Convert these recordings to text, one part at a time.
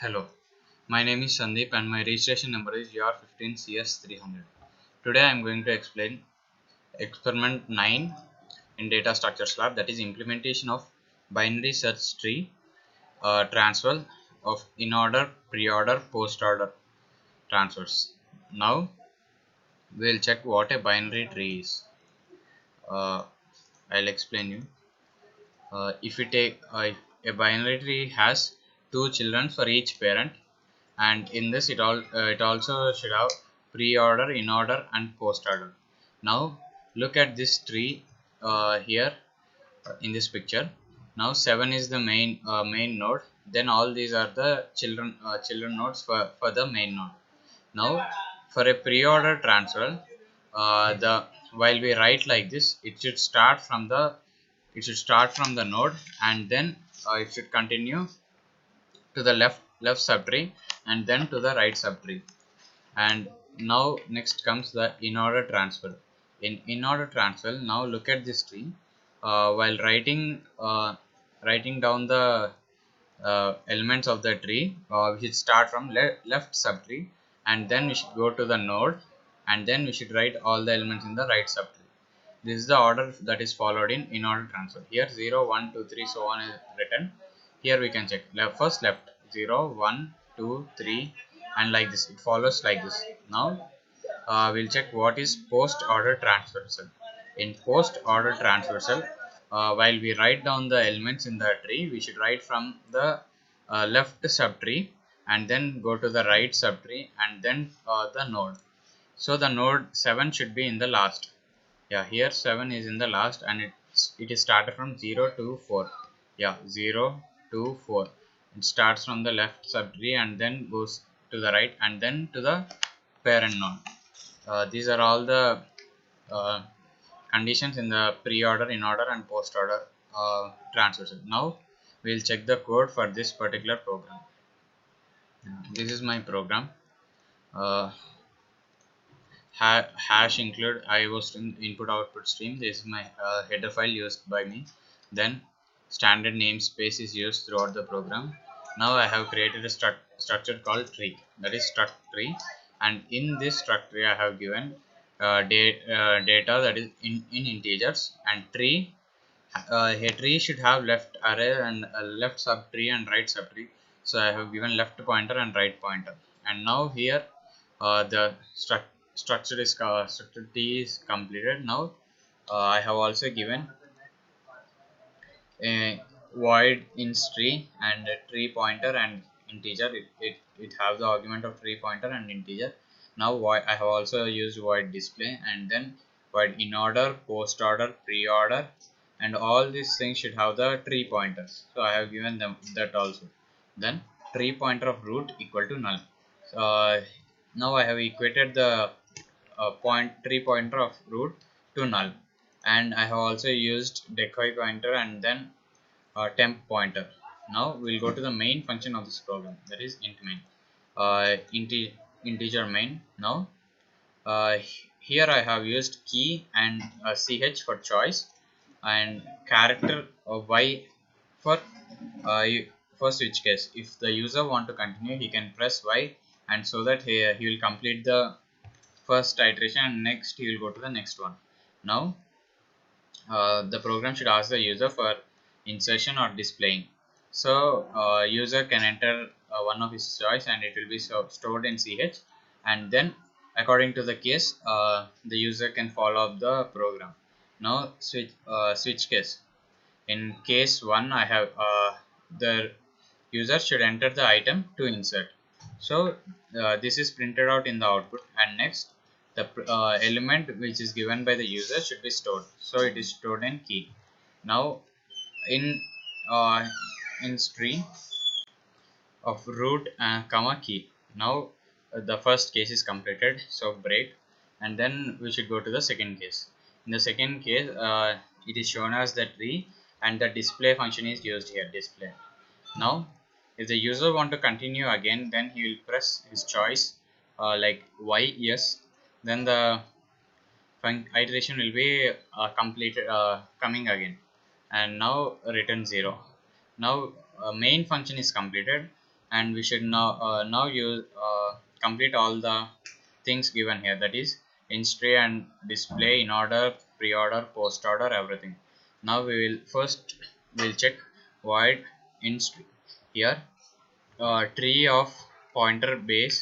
Hello, my name is Sandeep and my registration number is UR15CS300. Today I am going to explain experiment 9 in data structures lab, that is implementation of binary search tree transfer of in-order, pre-order, post-order transfers. Now we will check what a binary tree is. I'll explain you. If we take a binary tree has two children for each parent, and in this it also should have pre-order, in-order and post-order. Now look at this tree here in this picture. Now 7 is the main node, then all these are the children nodes for the main node. Now for a pre-order transfer, the while we write like this, it should start from the node, and then it should continue to the left subtree and then to the right subtree. And now next comes the in-order transfer. In-order transfer, now look at this tree. While writing down the elements of the tree, we should start from left subtree, and then we should go to the node, and then we should write all the elements in the right subtree. This is the order that is followed in order transfer. Here 0, 1, 2, 3, so on is written. Here we can check first left 0, 1, 2, 3, and like this it follows like this. Now we'll check what is post order transversal. In post order transversal, while we write down the elements in the tree, we should write from the left subtree and then go to the right subtree and then the node. So the node 7 should be in the last. Yeah, here 7 is in the last, and it is started from 0 to 4. Yeah, 0 to 4. It starts from the left subtree and then goes to the right and then to the parent node. These are all the conditions in the pre-order, in-order and post-order transversal. Now we'll check the code for this particular program. This is my program. Hash include IO input output stream. This is my header file used by me. Then standard namespace is used throughout the program. Now I have created a structure called tree, that is struct tree, and in this struct tree I have given data that is in integers, and tree a tree should have left array and left subtree and right subtree. So I have given left pointer and right pointer. And now here the structure T is completed. Now I have also given a void in tree and a tree pointer and integer. It have the argument of tree pointer and integer. Now I have also used void display, and then void in order, post order, pre order, and all these things should have the tree pointers. So I have given them that also. Then tree pointer of root equal to null. Now I have equated the tree pointer of root to null, and I have also used decoy pointer and then temp pointer. Now we'll go to the main function of this program, that is int main, integer main. Now here I have used key and ch for choice, and character y for switch case. If the user want to continue, he can press y, and so that he will complete the first iteration, and next he will go to the next one. Now the program should ask the user for insertion or displaying. So user can enter one of his choice, and it will be stored in ch, and then according to the case the user can follow up the program. Now switch case. In case 1, I have the user should enter the item to insert. So this is printed out in the output, and next the element which is given by the user should be stored. So it is stored in key. Now in string of root comma key. Now the first case is completed, so break, and then we should go to the second case. In the second case it is shown as the tree, and the display function is used here, display. Now if the user want to continue again, then he will press his choice like y, yes, then the iteration will be completed, coming again, and now return 0. Now main function is completed, and we should now use complete all the things given here, that is instray and display, in order, pre-order, post order, everything. Now we will first will check void inst. Here tree of pointer base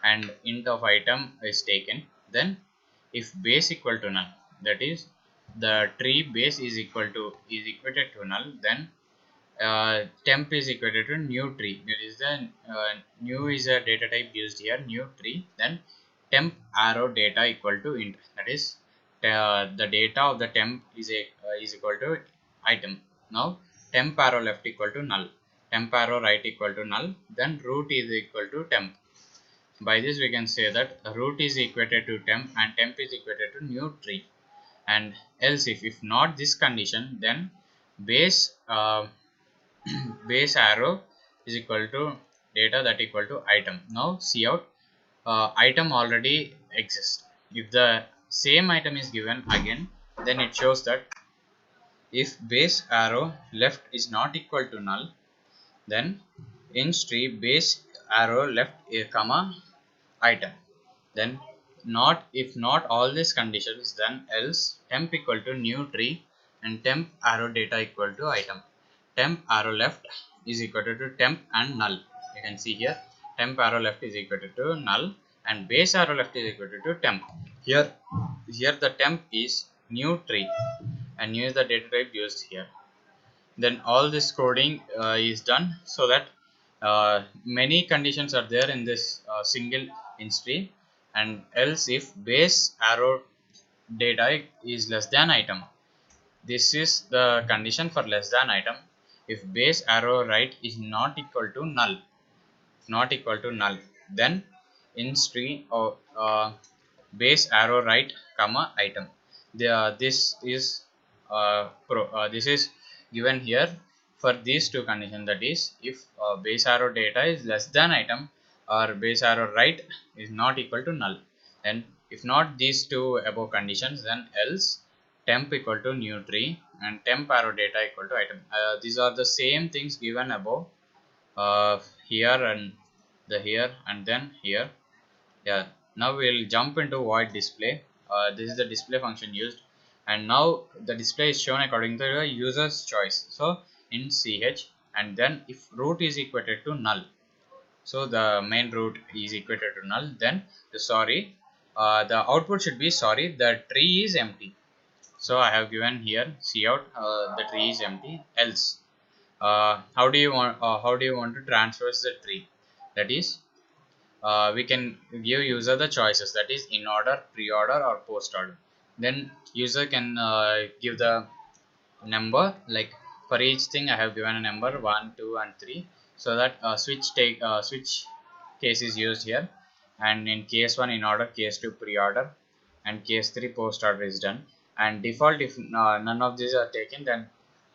and int of item is taken. Then if base equal to null, that is the tree base is equated to null, then temp is equated to new tree, that is the new is a data type used here, new tree. Then temp arrow data equal to int, that is the data of the temp is equal to item. Now temp arrow left equal to null, temp arrow right equal to null, then root is equal to temp. By this we can say that root is equated to temp and temp is equated to new tree. And else if not this condition, then base base arrow is equal to data that equal to item. Now see out, item already exists. If the same item is given again, then it shows that if base arrow left is not equal to null, then in tree base arrow left a comma item. Then not, if not all these conditions, then else temp equal to new tree and temp arrow data equal to item. Temp arrow left is equal to temp and null. You can see here temp arrow left is equal to null and base arrow left is equal to temp. Here the temp is new tree and new is the data type used here. Then all this coding is done, so that many conditions are there in this single inst tree. And else if base arrow data is less than item, this is the condition for less than item. If base arrow right is not equal to null, then inst tree or base arrow right comma item. This is this is given here for these two conditions, that is if base arrow data is less than item or base arrow right is not equal to null. And if not these two above conditions, then else temp equal to new tree and temp arrow data equal to item. These are the same things given above, here and the here and then here. Yeah, now we'll jump into void display. This is the display function used, and now the display is shown according to the user's choice. So in ch, and then if root is equated to null, so the main root is equated to null, then the output should be sorry, the tree is empty. So I have given here cout the tree is empty. Else how do you want to transverse the tree? That is we can give user the choices, that is in order, pre-order or post order. Then user can give the number, like for each thing I have given a number 1, 2 and 3, so that switch case is used here. And in case 1 in order, case 2 pre-order, and case 3 post order is done. And default, if none of these are taken, then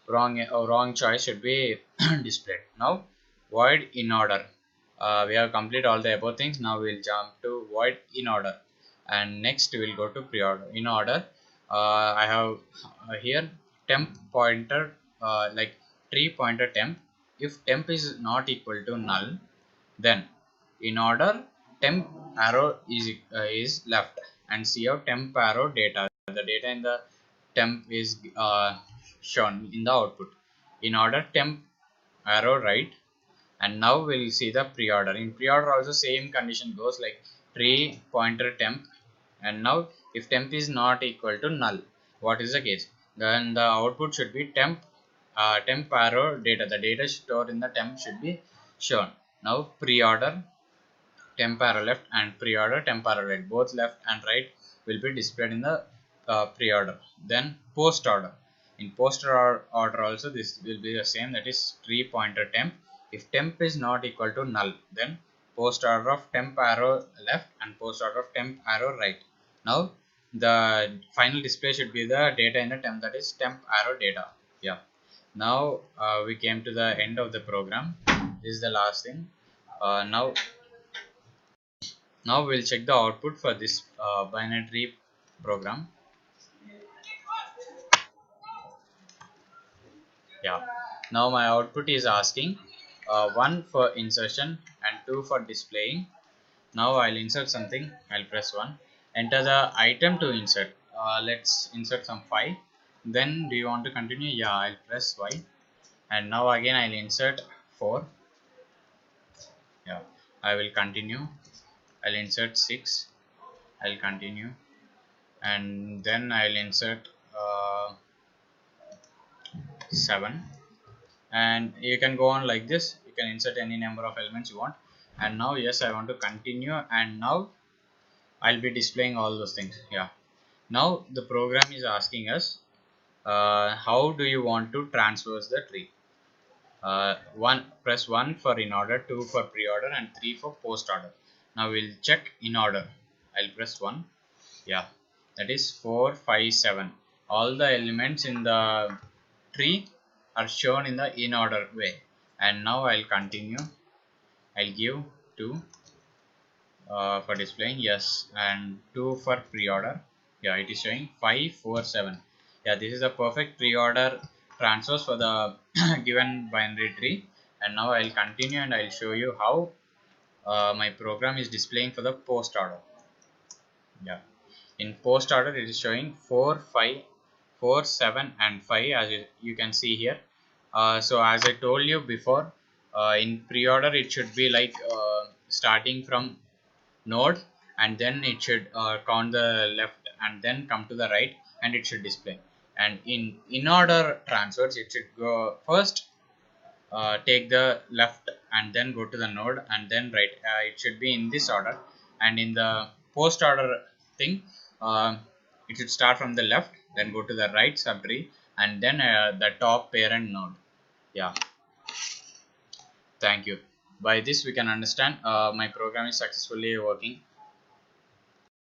wrong choice should be displayed. Now void in order, we have complete all the above things. Now we'll jump to void in order, and next we'll go to pre-order. In order, I have here temp pointer, like tree pointer temp. If temp is not equal to null, then in order temp arrow is left, and see how temp arrow data, the data in the temp is shown in the output. In order temp arrow right. And now we'll see the pre-order. In pre-order also same condition goes, like tree pointer temp. And now if temp is not equal to null, what is the case? Then the output should be temp arrow data, the data stored in the temp should be shown. Now pre-order temp arrow left and pre-order temp arrow right, both left and right will be displayed in the pre-order. Then post order. In post order also this will be the same, that is tree pointer temp. If temp is not equal to null, then post order of temp arrow left and post order of temp arrow right. Now the final display should be the data in the temp, that is temp arrow data. Yeah, now we came to the end of the program. This is the last thing. Now we'll check the output for this binary program. Yeah, now my output is asking 1 for insertion and 2 for displaying. Now I'll insert something. I'll press 1. Enter the item to insert. Let's insert some 5. Then do you want to continue? Yeah, I'll press Y. And now again I'll insert 4. Yeah, I will continue. I'll insert 6. I'll continue. And then I'll insert 7. And you can go on like this. You can insert any number of elements you want. And now yes, I want to continue, and now I'll be displaying all those things. Yeah, now the program is asking us how do you want to transverse the tree. Press 1 for in order, 2 for pre-order, and 3 for post order. Now we'll check in order. I'll press 1. Yeah, that is 4 5 7. All the elements in the tree are shown in the in order way. And now I'll continue. I'll give 2 for displaying, yes, and 2 for pre-order. Yeah, it is showing 5 4 7. Yeah, this is a perfect pre-order transfers for the given binary tree. And now I'll continue and I'll show you how my program is displaying for the post order. Yeah, in post order it is showing 4 5 4 7 and 5, as you can see here. So as I told you before, in pre-order it should be like starting from node, and then it should count the left and then come to the right, and it should display. And in order transfers, it should go first, take the left and then go to the node and then right. It should be in this order. And in the post order thing, it should start from the left, then go to the right subtree, and then the top parent node. Yeah, thank you. By this we can understand my program is successfully working.